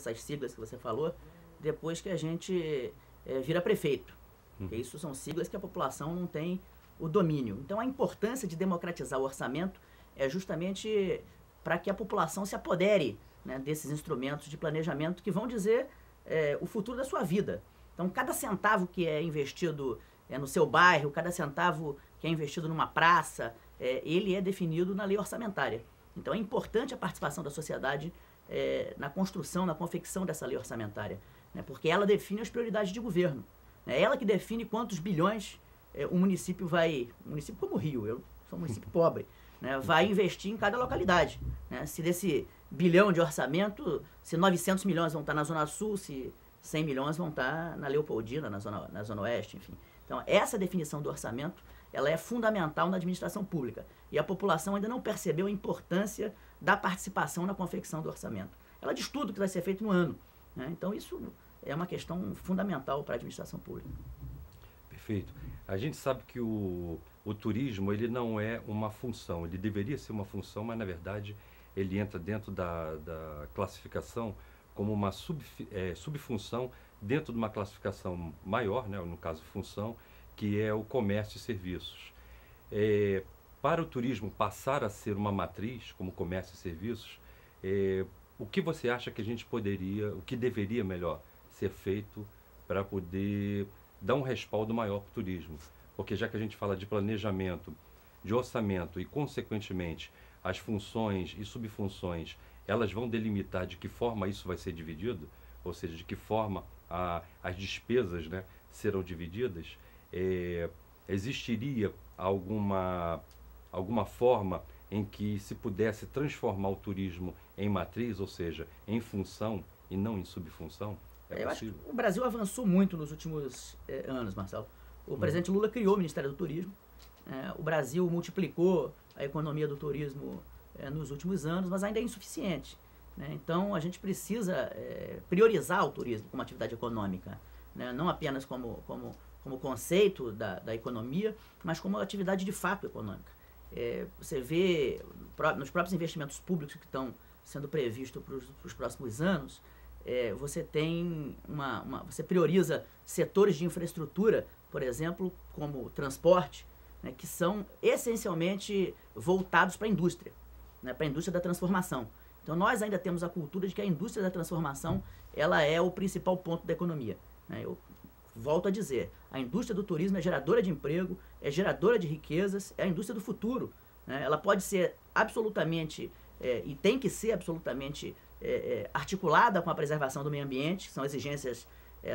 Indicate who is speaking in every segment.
Speaker 1: essas siglas que você falou depois que a gente vira prefeito. Porque isso são siglas que a população não tem o domínio. Então a importância de democratizar o orçamento é justamente para que a população se apodere, né, desses instrumentos de planejamento que vão dizer o futuro da sua vida. Então cada centavo que é investido no seu bairro, cada centavo que é investido numa praça, ele é definido na lei orçamentária. Então é importante a participação da sociedade na construção, na confecção dessa lei orçamentária, né, porque ela define as prioridades de governo. É ela que define quantos bilhões o município como o Rio, eu sou um município pobre, né, vai investir em cada localidade. Né? Se desse bilhão de orçamento, se 900 milhões vão estar na Zona Sul, se 100 milhões vão estar na Leopoldina, na Zona Oeste, enfim. Então, essa definição do orçamento, ela é fundamental na administração pública. E a população ainda não percebeu a importância da participação na confecção do orçamento. Ela diz tudo que vai ser feito no ano. Né? Então, isso é uma questão fundamental para a administração pública.
Speaker 2: Perfeito. A gente sabe que o turismo, ele não é uma função, ele deveria ser uma função, mas na verdade ele entra dentro da classificação como uma subfunção dentro de uma classificação maior, né, no caso função, que é o comércio e serviços. Para o turismo passar a ser uma matriz, como comércio e serviços, o que você acha que a gente poderia, o que deveria melhor ser feito para poder dar um respaldo maior para o turismo? Porque já que a gente fala de planejamento, de orçamento e, consequentemente, as funções e subfunções, elas vão delimitar de que forma isso vai ser dividido, ou seja, de que forma as despesas, né, serão divididas, existiria alguma forma em que se pudesse transformar o turismo em matriz, ou seja, em função e não em subfunção?
Speaker 1: Eu acho que o Brasil avançou muito nos últimos anos, Marcelo. O presidente Lula criou o Ministério do Turismo. O Brasil multiplicou a economia do turismo nos últimos anos, mas ainda é insuficiente. Né? Então, a gente precisa priorizar o turismo como atividade econômica, né? Não apenas como conceito da economia, mas como atividade de fato econômica. Você vê nos próprios investimentos públicos que estão sendo previstos para os próximos anos, você tem você prioriza setores de infraestrutura, por exemplo, como transporte, né, que são essencialmente voltados para a indústria, né, para a indústria da transformação. Então nós ainda temos a cultura de que a indústria da transformação ela é o principal ponto da economia. Né? Eu volto a dizer, a indústria do turismo é geradora de emprego, é geradora de riquezas, é a indústria do futuro. Né? Ela pode ser absolutamente, e tem que ser absolutamente articulada com a preservação do meio ambiente, que são exigências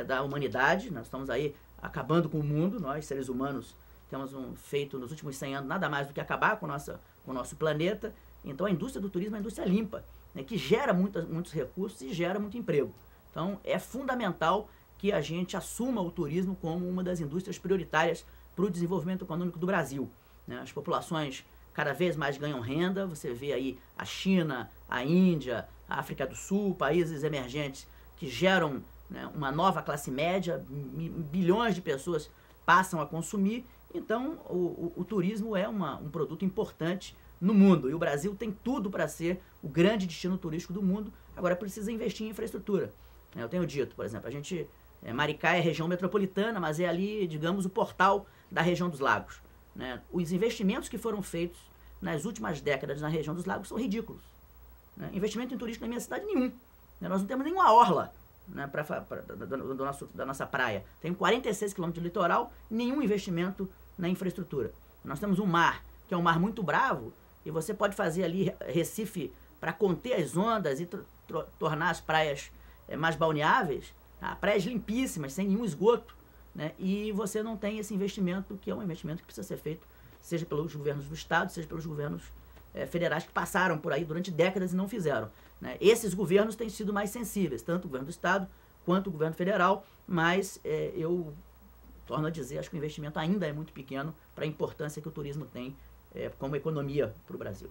Speaker 1: da humanidade. Nós estamos aí acabando com o mundo, nós seres humanos temos feito nos últimos 100 anos nada mais do que acabar com o nosso planeta. Então a indústria do turismo é uma indústria limpa, né, que gera muitos recursos e gera muito emprego. Então é fundamental que a gente assuma o turismo como uma das indústrias prioritárias para o desenvolvimento econômico do Brasil. Né? As populações cada vez mais ganham renda, você vê aí a China, a Índia, a África do Sul, países emergentes que geram, né, uma nova classe média, bilhões de pessoas passam a consumir. Então o turismo é um produto importante no mundo, e o Brasil tem tudo para ser o grande destino turístico do mundo. Agora precisa investir em infraestrutura. Eu tenho dito, por exemplo, Maricá é região metropolitana, mas é ali, digamos, o portal da região dos lagos. Né? Os investimentos que foram feitos nas últimas décadas na região dos lagos são ridículos. Né? Investimento em turismo na minha cidade, nenhum. Né? Nós não temos nenhuma orla, né, da nossa praia. Tem 46 quilômetros de litoral, nenhum investimento na infraestrutura. Nós temos um mar, que é um mar muito bravo, e você pode fazer ali Recife para conter as ondas e tornar as praias mais balneáveis, tá? Praias limpíssimas, sem nenhum esgoto, né? E você não tem esse investimento, que é um investimento que precisa ser feito, seja pelos governos do estado, seja pelos governos federais que passaram por aí durante décadas e não fizeram. Né? Esses governos têm sido mais sensíveis, tanto o governo do estado quanto o governo federal, mas eu torno a dizer, acho que o investimento ainda é muito pequeno para a importância que o turismo tem como economia para o Brasil.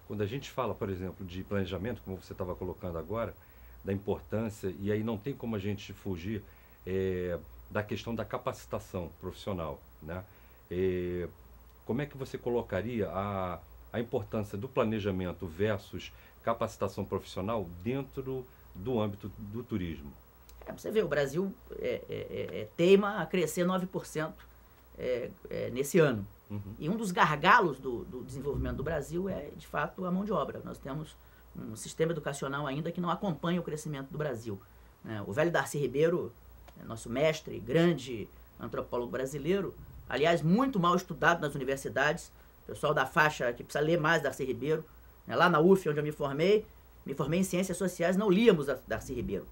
Speaker 2: Quando a gente fala, por exemplo, de planejamento, como você estava colocando agora, da importância, e aí não tem como a gente fugir da questão da capacitação profissional, né? Como é que você colocaria a importância do planejamento versus capacitação profissional dentro do âmbito do turismo?
Speaker 1: Você vê, o Brasil teima a crescer 9% nesse ano.
Speaker 2: Uhum.
Speaker 1: E um dos gargalos do desenvolvimento do Brasil é, de fato, a mão de obra. Nós temos um sistema educacional ainda que não acompanha o crescimento do Brasil. O velho Darcy Ribeiro, nosso mestre, grande antropólogo brasileiro, aliás, muito mal estudado nas universidades, o pessoal da faixa que precisa ler mais Darcy Ribeiro. Lá na UF, onde eu me formei em Ciências Sociais, não líamos Darcy Ribeiro.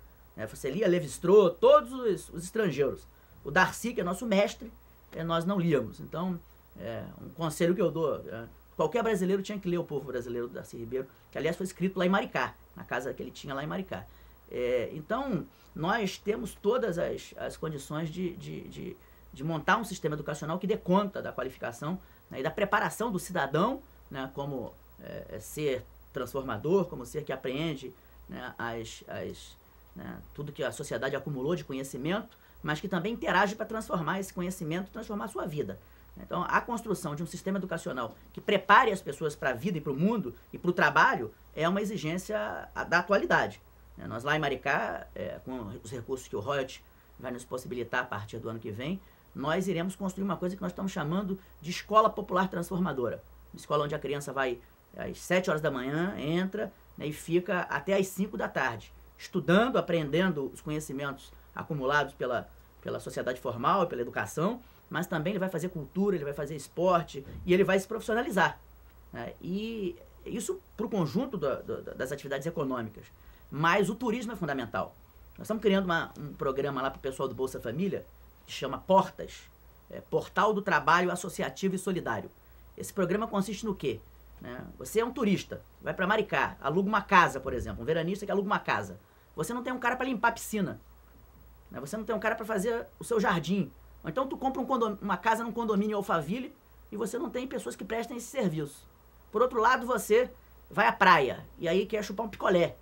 Speaker 1: Você lia Lévi-Strauss, todos os estrangeiros. O Darcy, que é nosso mestre, nós não líamos. Então, um conselho que eu dou, qualquer brasileiro tinha que ler O Povo Brasileiro, do Darcy Ribeiro, que aliás foi escrito lá em Maricá, na casa que ele tinha lá em Maricá. Então, nós temos todas as condições de montar um sistema educacional que dê conta da qualificação, né, e da preparação do cidadão, né, como ser transformador, como ser que apreende, né, tudo que a sociedade acumulou de conhecimento, mas que também interage para transformar esse conhecimento e transformar a sua vida. Então, a construção de um sistema educacional que prepare as pessoas para a vida e para o mundo e para o trabalho é uma exigência da atualidade. Nós lá em Maricá, com os recursos que o Royalty vai nos possibilitar a partir do ano que vem, nós iremos construir uma coisa que nós estamos chamando de escola popular transformadora. Uma escola onde a criança vai às 7 horas da manhã, entra, né, e fica até às 5 da tarde, estudando, aprendendo os conhecimentos acumulados pela sociedade formal e pela educação, mas também ele vai fazer cultura, ele vai fazer esporte e ele vai se profissionalizar. E isso para o conjunto das atividades econômicas. Mas o turismo é fundamental. Nós estamos criando um programa lá para o pessoal do Bolsa Família, que chama Portas, Portal do Trabalho Associativo e Solidário. Esse programa consiste no quê? Você é um turista, vai para Maricá, aluga uma casa, por exemplo, um veranista que aluga uma casa. Você não tem um cara para limpar a piscina, você não tem um cara para fazer o seu jardim. Ou então tu compra uma casa num condomínio em Alphaville e você não tem pessoas que prestem esse serviço. Por outro lado, você vai à praia e aí quer chupar um picolé.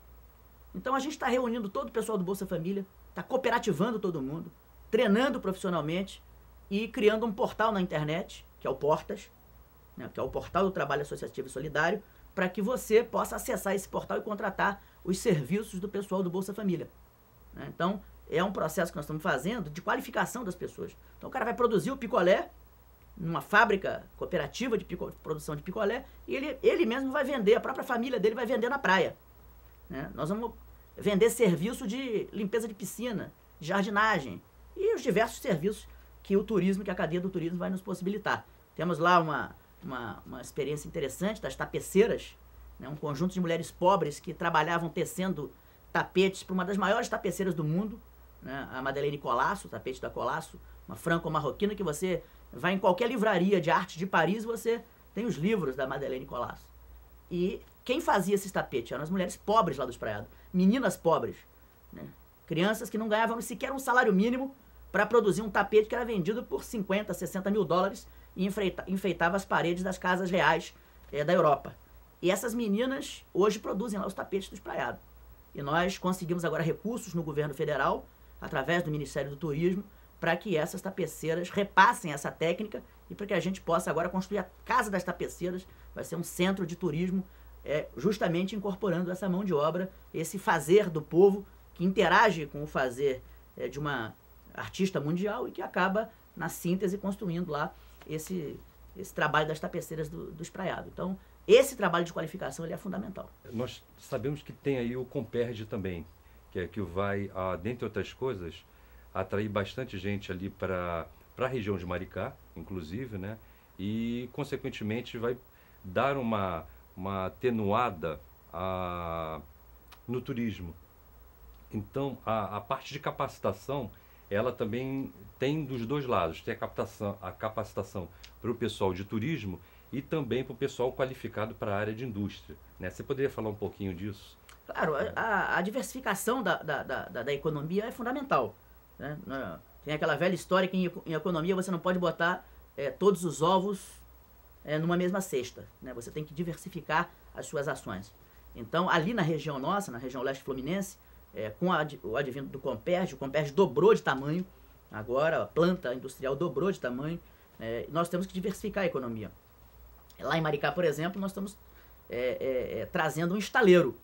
Speaker 1: Então a gente está reunindo todo o pessoal do Bolsa Família, está cooperativando todo mundo, treinando profissionalmente e criando um portal na internet, que é o Portas, né, que é o Portal do Trabalho Associativo e Solidário, para que você possa acessar esse portal e contratar os serviços do pessoal do Bolsa Família. Então, é um processo que nós estamos fazendo de qualificação das pessoas. Então, o cara vai produzir o picolé numa fábrica cooperativa de produção de picolé e ele mesmo vai vender, a própria família dele vai vender na praia. Nós vamos vender serviço de limpeza de piscina, de jardinagem e os diversos serviços que o turismo, que a cadeia do turismo vai nos possibilitar. Temos lá uma experiência interessante das tapeceiras, um conjunto de mulheres pobres que trabalhavam tecendo tapetes para uma das maiores tapeceiras do mundo, a Madeleine Colasso, o tapete da Colasso, uma franco-marroquina que você vai em qualquer livraria de arte de Paris, você tem os livros da Madeleine Colasso. E quem fazia esses tapetes eram as mulheres pobres lá do Espraiado, meninas pobres, crianças que não ganhavam sequer um salário mínimo para produzir um tapete que era vendido por 50, 60 mil dólares e enfeitava as paredes das casas reais da Europa. E essas meninas hoje produzem lá os tapetes do Espraiado. E nós conseguimos agora recursos no governo federal, através do Ministério do Turismo, para que essas tapeceiras repassem essa técnica e para que a gente possa agora construir a Casa das Tapeceiras, vai ser um centro de turismo, justamente incorporando essa mão de obra, esse fazer do povo que interage com o fazer de uma artista mundial e que acaba, na síntese, construindo lá esse trabalho das tapeceiras do Espraiado. Então, esse trabalho de qualificação ele é fundamental.
Speaker 2: Nós sabemos que tem aí o Comperj também, que vai, dentre outras coisas, atrair bastante gente ali para a região de Maricá, inclusive, né? E, consequentemente, vai dar uma atenuada no turismo. Então, a parte de capacitação, ela também tem dos dois lados. Tem a capacitação para o pessoal de turismo e também para o pessoal qualificado para a área de indústria, né? Você poderia falar um pouquinho disso?
Speaker 1: Claro, a diversificação da economia é fundamental, né? Tem aquela velha história que em economia você não pode botar todos os ovos numa mesma cesta, né? Você tem que diversificar as suas ações. Então, ali na região nossa, na região leste fluminense, com o advento do Comperj, o Comperj dobrou de tamanho, agora a planta industrial dobrou de tamanho, nós temos que diversificar a economia. Lá em Maricá, por exemplo, nós estamos trazendo um estaleiro,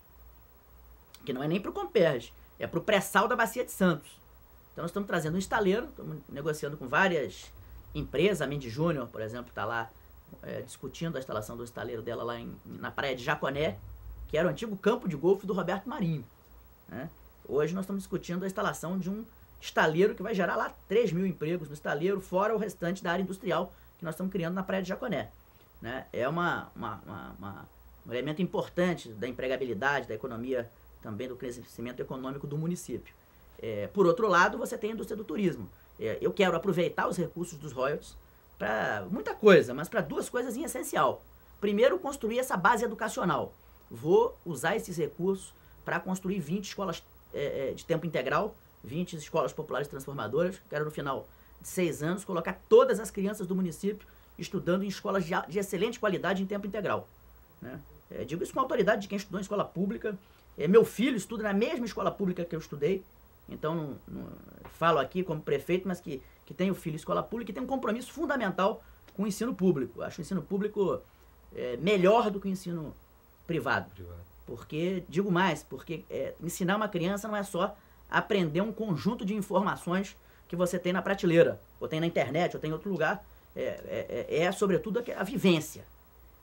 Speaker 1: que não é nem para o Comperj, é para o pré-sal da Bacia de Santos. Então nós estamos trazendo um estaleiro, estamos negociando com várias empresas, a Mendes Júnior, por exemplo, está lá discutindo a instalação do estaleiro dela lá na praia de Jaconé, que era o antigo campo de golfe do Roberto Marinho, né? Hoje nós estamos discutindo a instalação de um estaleiro que vai gerar lá 3 mil empregos no estaleiro, fora o restante da área industrial que nós estamos criando na praia de Jaconé, né? É um elemento importante da empregabilidade, da economia, também do crescimento econômico do município. Por outro lado, você tem a indústria do turismo. Eu quero aproveitar os recursos dos royalties para muita coisa, mas para duas coisas em essencial. Primeiro, construir essa base educacional. Vou usar esses recursos para construir 20 escolas de tempo integral, 20 escolas populares transformadoras. Quero, no final de 6 anos, colocar todas as crianças do município estudando em escolas de excelente qualidade em tempo integral, né? Digo isso com autoridade de quem estudou em escola pública. Meu filho estuda na mesma escola pública que eu estudei, então não falo aqui como prefeito, mas que tem o filho em escola pública e tem um compromisso fundamental com o ensino público. Acho o ensino público melhor do que o ensino privado. Porque, digo mais, porque ensinar uma criança não é só aprender um conjunto de informações que você tem na prateleira, ou tem na internet, ou tem em outro lugar. Sobretudo, a vivência,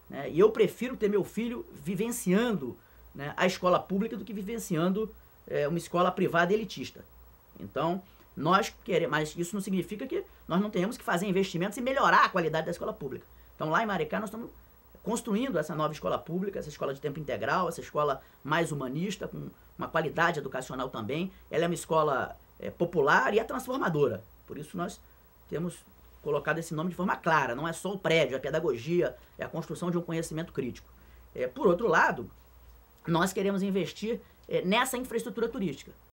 Speaker 1: né? E eu prefiro ter meu filho vivenciando, né, a escola pública do que vivenciando uma escola privada elitista. Então, nós queremos, mas isso não significa que nós não tenhamos que fazer investimentos e melhorar a qualidade da escola pública. Então, lá em Maricá, nós estamos construindo essa nova escola pública, essa escola de tempo integral, essa escola mais humanista, com uma qualidade educacional também. Ela é uma escola popular e transformadora. Por isso nós temos colocado esse nome de forma clara. Não é só o prédio, a pedagogia, é a construção de um conhecimento crítico. Por outro lado, nós queremos investir nessa infraestrutura turística.